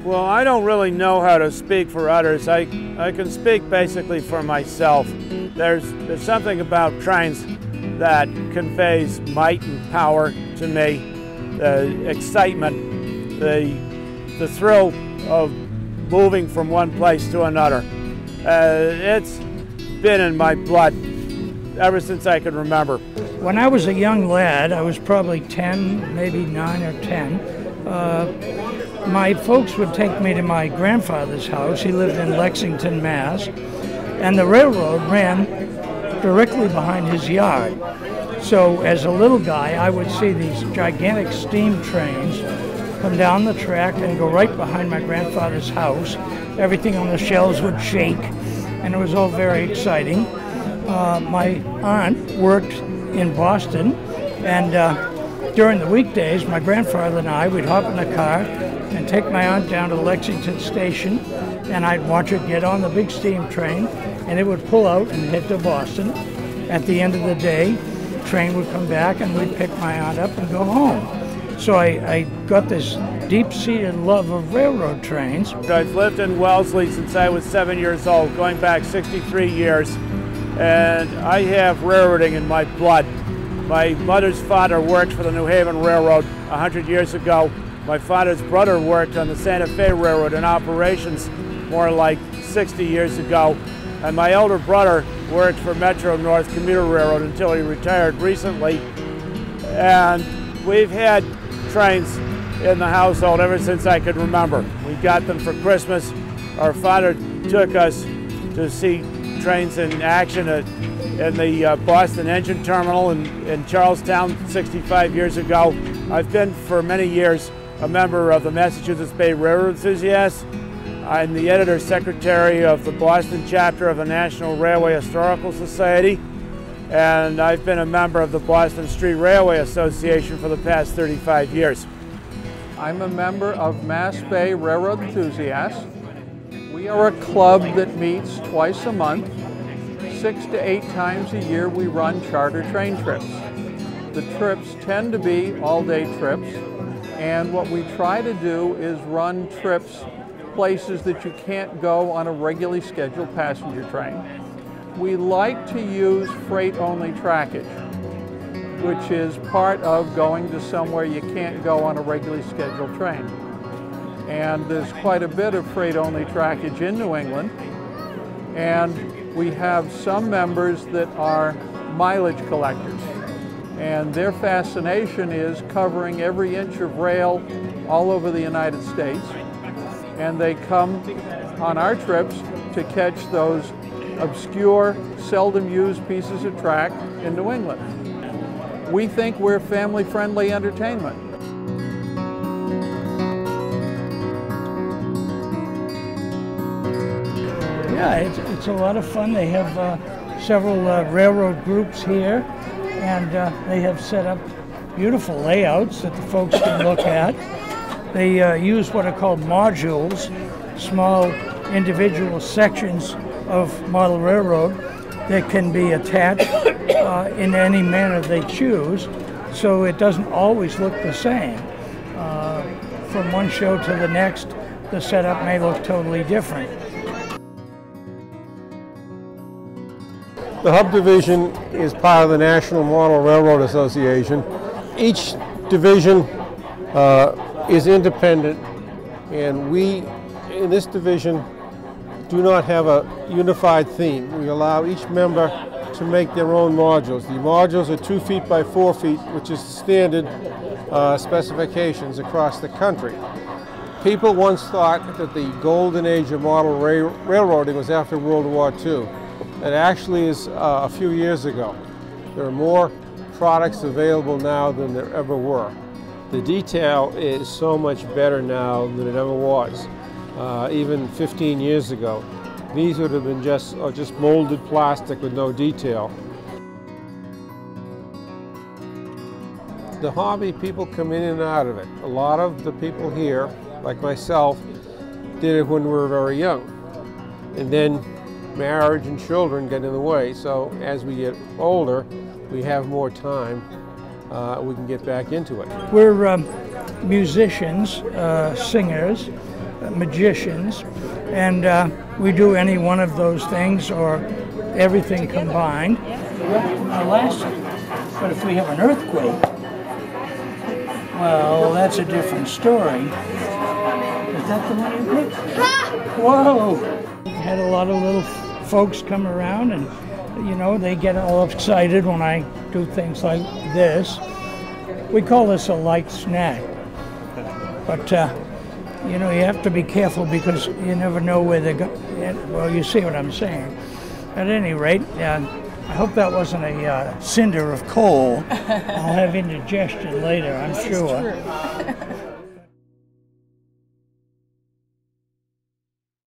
Well, I don't really know how to speak for others. I can speak basically for myself. There's something about trains that conveys might and power to me, the excitement, the thrill of moving from one place to another. It's been in my blood ever since I can remember. When I was a young lad, I was probably 10, maybe 9 or 10, my folks would take me to my grandfather's house. He lived in Lexington, Mass, and the railroad ran directly behind his yard. So as a little guy, I would see these gigantic steam trains come down the track and go right behind my grandfather's house. Everything on the shelves would shake, and it was all very exciting. My aunt worked in Boston, and during the weekdays, my grandfather and I would hop in the car and take my aunt down to Lexington Station, and I'd watch her get on the big steam train, and it would pull out and head to Boston. At the end of the day, the train would come back, and we'd pick my aunt up and go home. So I got this deep-seated love of railroad trains. I've lived in Wellesley since I was 7 years old, going back 63 years, and I have railroading in my blood. My mother's father worked for the New Haven Railroad 100 years ago. My father's brother worked on the Santa Fe Railroad in operations more like 60 years ago. And my older brother worked for Metro North Commuter Railroad until he retired recently. And we've had trains in the household ever since I could remember. We got them for Christmas. Our father took us to see trains in action in the Boston Engine Terminal in Charlestown 65 years ago. I've been for many years a member of the Massachusetts Bay Railroad Enthusiasts. I'm the editor-secretary of the Boston chapter of the National Railway Historical Society, and I've been a member of the Boston Street Railway Association for the past 35 years. I'm a member of Mass Bay Railroad Enthusiasts. We are a club that meets twice a month. 6 to 8 times a year we run charter train trips. The trips tend to be all-day trips, and what we try to do is run trips places that you can't go on a regularly scheduled passenger train. We like to use freight-only trackage, which is part of going to somewhere you can't go on a regularly scheduled train. And there's quite a bit of freight-only trackage in New England, and we have some members that are mileage collectors, and their fascination is covering every inch of rail all over the United States, and they come on our trips to catch those obscure, seldom used pieces of track in New England. We think we're family-friendly entertainment. Yeah, it's a lot of fun. They have several railroad groups here, and they have set up beautiful layouts that the folks can look at. They use what are called modules, small individual sections of model railroad that can be attached in any manner they choose, so it doesn't always look the same. From one show to the next, the setup may look totally different. The Hub Division is part of the National Model Railroad Association. Each division is independent, and we, in this division, do not have a unified theme. We allow each member to make their own modules. The modules are 2 feet by 4 feet, which is standard specifications across the country. People once thought that the golden age of model railroading was after World War II. It actually is a few years ago. There are more products available now than there ever were. The detail is so much better now than it ever was. Even 15 years ago. These would have been just molded plastic with no detail. The hobby, people come in and out of it. A lot of the people here, like myself, did it when we were very young. And then marriage and children get in the way, so as we get older, we have more time, we can get back into it. We're musicians, singers. magicians, and we do any one of those things or everything combined. But if we have an earthquake, well, that's a different story. Is that the one you picked? Whoa! Had a lot of little folks come around, and you know, they get all excited when I do things like this. We call this a light snack, but you know, you have to be careful because you never know where they're going. Well, you see what I'm saying. At any rate, I hope that wasn't a cinder of coal. I'll have indigestion later, I'm sure.